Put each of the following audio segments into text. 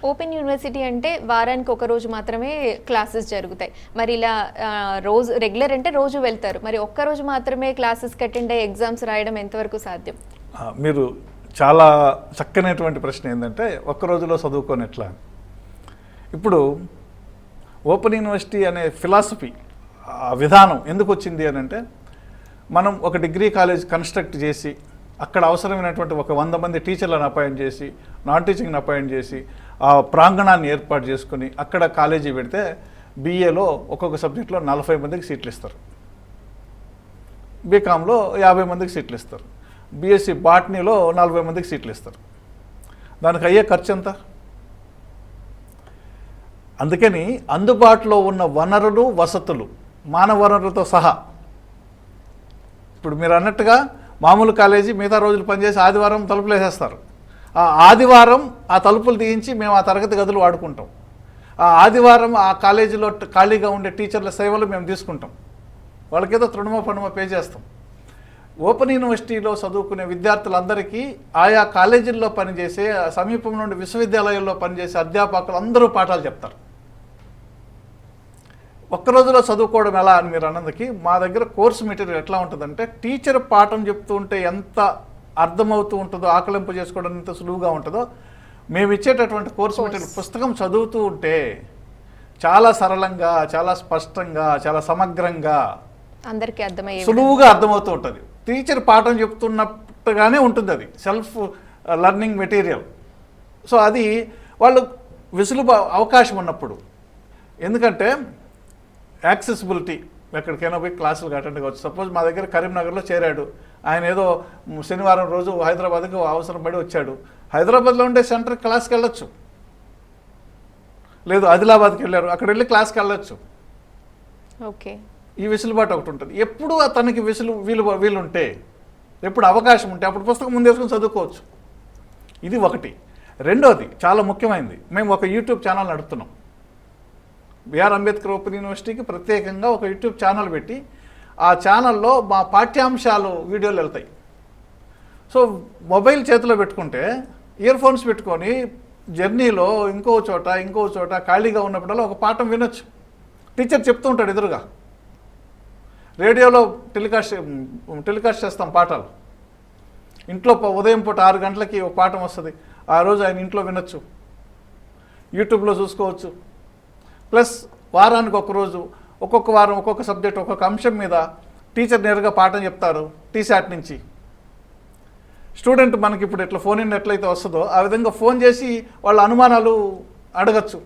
Open university అంటే వారానికి ఒక రోజు మాత్రమే క్లాసెస్ జరుగుతాయి. మరి ఇలా రోజు రెగ్యులర్ అంటే రోజు వెళ్తారు, మరి ఒక్క రోజు మాత్రమే క్లాసెస్కి అటెండ్ అయ్యి ఎగ్జామ్స్ రాయడం ఎంతవరకు సాధ్యం? మీరు చాలా చక్కనటువంటి ప్రశ్న ఏంటంటే ఒక్క రోజులో చదువుకొని ఎట్లా. ఇప్పుడు ఓపెన్ యూనివర్సిటీ అనే ఫిలాసఫీ విధానం ఎందుకు వచ్చింది అని అంటే, మనం ఒక డిగ్రీ కాలేజ్ కన్స్ట్రక్ట్ చేసి అక్కడ అవసరమైనటువంటి ఒక 100 మంది టీచర్లను అపాయింట్ చేసి, నాన్ టీచింగ్ని అపాయింట్ చేసి, ఆ ప్రాంగణాన్ని ఏర్పాటు చేసుకుని అక్కడ కాలేజీ పెడితే బీఏలో ఒక్కొక్క సబ్జెక్ట్లో 40 మందికి సీట్లు ఇస్తారు, బీకామ్లో 50 మందికి సీట్లు ఇస్తారు, బీఎస్సీ బాటనీలో 40 మందికి సీట్లు ఇస్తారు. దానికి అయ్యే ఖర్చు ఎంత? అందుకని అందుబాటులో ఉన్న వనరులు, వసతులు, మానవ వనరులతో సహా, ఇప్పుడు మీరు అన్నట్టుగా మామూలు కాలేజీ మిగతా రోజులు పనిచేసి ఆదివారం తలుపులు వేసేస్తారు. ఆ ఆదివారం ఆ తలుపులు తీయించి మేము ఆ తరగతి గదులు వాడుకుంటాం. ఆ ఆదివారం ఆ కాలేజీలో ఖాళీగా ఉండే టీచర్ల సేవలు మేము తీసుకుంటాం. వాళ్ళకేదో తృణమో పణమో పే చేస్తాం. ఓపెన్ యూనివర్సిటీలో చదువుకునే విద్యార్థులందరికీ ఆయా కాలేజీల్లో పనిచేసే, సమీపం నుండి విశ్వవిద్యాలయాల్లో పనిచేసే అధ్యాపకులు అందరూ పాఠాలు చెప్తారు. ఒక్క రోజులో చదువుకోవడం ఎలా అని మీరు అన్నదికి, మా దగ్గర కోర్సు మెటీరియల్ ఎట్లా ఉంటుందంటే, టీచర్ పాఠం చెప్తూ ఉంటే ఎంత అర్థమవుతూ ఉంటుందో, ఆకలింపు చేసుకోవడం ఎంత సులువుగా ఉంటుందో, మేము ఇచ్చేటటువంటి కోర్సు మెటీరియల్ పుస్తకం చదువుతూ ఉంటే చాలా సరళంగా, చాలా స్పష్టంగా, చాలా సమగ్రంగా, అందరికీ అర్థమయ్యే సులువుగా అర్థమవుతూ ఉంటుంది. టీచర్ పాఠం చెప్తున్నట్టుగానే ఉంటుంది. అది సెల్ఫ్ లెర్నింగ్ మెటీరియల్. సో అది వాళ్ళు అవకాశం ఉన్నప్పుడు, ఎందుకంటే యాక్సెసిబిలిటీ, ఎక్కడికైనా పోయి క్లాసులు అటెండ్ కావచ్చు. సపోజ్ మా దగ్గర కరీంనగర్లో చేరాడు, ఆయన ఏదో శనివారం రోజు హైదరాబాద్కి అవసరం పడి వచ్చాడు, హైదరాబాద్లో ఉండే సెంటర్ క్లాస్కి వెళ్ళొచ్చు, లేదు ఆదిలాబాద్కి వెళ్ళారు, అక్కడ వెళ్ళి క్లాస్కి వెళ్ళొచ్చు. ఓకే, ఈ వెసులుబాటు ఒకటి ఉంటుంది. ఎప్పుడు తనకి వీలుంటే, ఎప్పుడు అవకాశం ఉంటే అప్పుడు పుస్తకం ముందేసుకొని చదువుకోవచ్చు. ఇది ఒకటి. రెండోది చాలా ముఖ్యమైనది, మేము ఒక యూట్యూబ్ ఛానల్ నడుపుతున్నాం. బిఆర్ అంబేద్కర్ ఓపెన్ యూనివర్సిటీకి ప్రత్యేకంగా ఒక యూట్యూబ్ ఛానల్ పెట్టి, ఆ ఛానల్లో మా పాఠ్యాంశాలు వీడియోలు వెళ్తాయి. సో మొబైల్ చేతిలో పెట్టుకుంటే, ఇయర్ ఫోన్స్ పెట్టుకొని జర్నీలో ఇంకో చోట ఖాళీగా ఉన్నప్పుడల్లా ఒక పాఠం వినొచ్చు. టీచర్ చెప్తూ ఉంటాడు ఎదురుగా. రేడియోలో టెలికాస్ట్ చేస్తాం పాఠాలు. ఇంట్లో ఉదయం పూట 6 గంటలకి ఒక పాఠం వస్తుంది, ఆ రోజు ఆయన ఇంట్లో వినొచ్చు, యూట్యూబ్లో చూసుకోవచ్చు. ప్లస్ వారానికి ఒకరోజు, ఒక్కొక్క వారం ఒక్కొక్క సబ్జెక్ట్, ఒక్కొక్క అంశం మీద టీచర్ నేరుగా పాఠం చెప్తారు టీశాట్ నుంచి. స్టూడెంట్ మనకి ఇప్పుడు ఎట్లా ఫోన్ ఇన్ ఎట్లయితే వస్తుందో ఆ విధంగా ఫోన్ చేసి వాళ్ళ అనుమానాలు అడగచ్చు,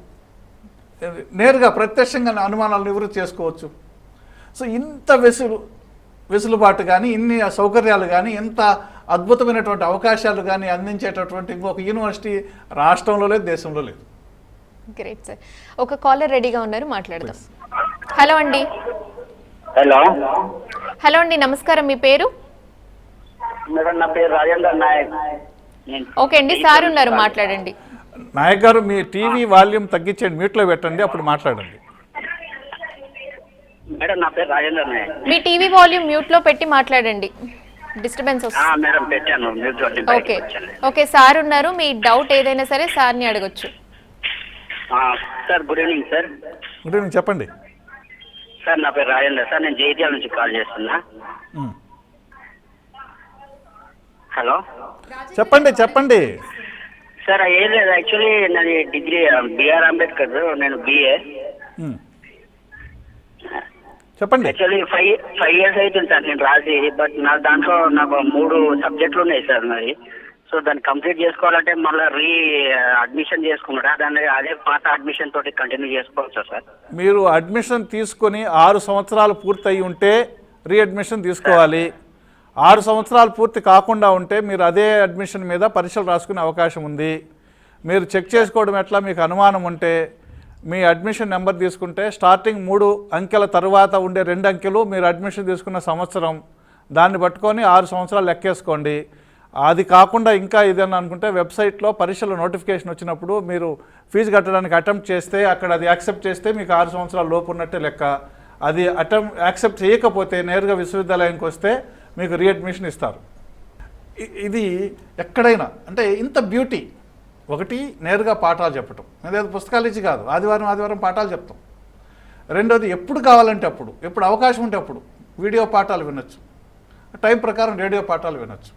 నేరుగా ప్రత్యక్షంగా అనుమానాలు నివృత్తి చేసుకోవచ్చు. సో ఇంత వెసులుబాటు కానీ, ఇన్ని సౌకర్యాలు కానీ, ఇంత అద్భుతమైనటువంటి అవకాశాలు కానీ అందించేటటువంటి ఇంకొక యూనివర్సిటీ రాష్ట్రంలో లేదు, దేశంలో లేదు. Great sir. ఒక కాలర్ రెడీగా ఉన్నారు, మాట్లాడదాం. హలో అండి. హలో అండి, నమస్కారం. మీ పేరు? మేడం, నా పేరు రాజేందర్ నాయక్. ఓకే అండి, సార్ ఉన్నారు, మాట్లాడండి. నాయక్ గారు, మీ టీవీ వాల్యూమ్ తగ్గించండి, మ్యూట్లో పెట్టండి, అప్పుడు మాట్లాడండి. మేడం, నా పేరు రాజేందర్ నాయక్. మీ టీవీ వాల్యూమ్ మ్యూట్లో పెట్టి మాట్లాడండి, డిస్టర్బెన్స్ వస్తుంది. మేడం, పెట్టాను. ఓకే ఓకే, సార్ ఉన్నారు, మీ డౌట్ ఏదైనా సరే సార్ని అడగొచ్చు. Sir, good evening sir. Good evening, చెప్పండి సార్. నా పేరు రాజేందర్ సార్, నేను జైత్యాల నుంచి కాల్ చేస్తున్నా. హలో, చెప్పండి సార్. ఏం లేదు, యాక్చువల్లీ నాది డిగ్రీ బిఆర్ అంబేద్కర్, నేను బిఏ. చెప్పండి. యాక్చువల్లీ 5 years అవుతుంది సార్ నేను రాసి. బట్ దాంట్లో నాకు 3 సబ్జెక్టులు ఉన్నాయి సార్ మరి. సో దాన్ని కంప్లీట్ చేసుకోవాలంటే మళ్ళీ అడ్మిషన్ చేసుకున్నారా, దాన్ని అదే పాత అడ్మిషన్ తోటి కంటిన్యూ చేసుకోవచ్చా సార్? మీరు అడ్మిషన్ తీసుకొని 6 సంవత్సరాలు పూర్తి అయి ఉంటే రీఅడ్మిషన్ తీసుకోవాలి. 6 సంవత్సరాలు పూర్తి కాకుండా ఉంటే మీరు అదే అడ్మిషన్ మీద పరీక్షలు రాసుకునే అవకాశం ఉంది. మీరు చెక్ చేసుకోవడం ఎట్లా, మీకు అనుమానం ఉంటే మీ అడ్మిషన్ నెంబర్ తీసుకుంటే స్టార్టింగ్ 3 అంకెల తర్వాత ఉండే 2 అంకెలు మీరు అడ్మిషన్ తీసుకున్న సంవత్సరం, దాన్ని పట్టుకొని 6 సంవత్సరాలు లెక్కేసుకోండి. అది కాకుండా ఇంకా ఏదైనా అనుకుంటే వెబ్సైట్లో పరీక్షల నోటిఫికేషన్ వచ్చినప్పుడు మీరు ఫీజు కట్టడానికి అటెంప్ట్ చేస్తే అక్కడ అది యాక్సెప్ట్ చేస్తే మీకు 6 సంవత్సరాల లోపు ఉన్నట్టే లెక్క. అది యాక్సెప్ట్ చేయకపోతే నేరుగా విశ్వవిద్యాలయానికి వస్తే మీకు రీఅడ్మిషన్ ఇస్తారు. ఇది ఎక్కడైనా అంటే ఇంత బ్యూటీ ఒకటి నేరుగా పాఠాలు చెప్పటం, అదేదో పుస్తకాలు ఇచ్చి కాదు, ఆదివారం పాఠాలు చెప్తాం. రెండోది ఎప్పుడు కావాలంటే అప్పుడు, ఎప్పుడు అవకాశం ఉంటే అప్పుడు వీడియో పాఠాలు వినొచ్చు, టైం ప్రకారం రేడియో పాఠాలు వినొచ్చు.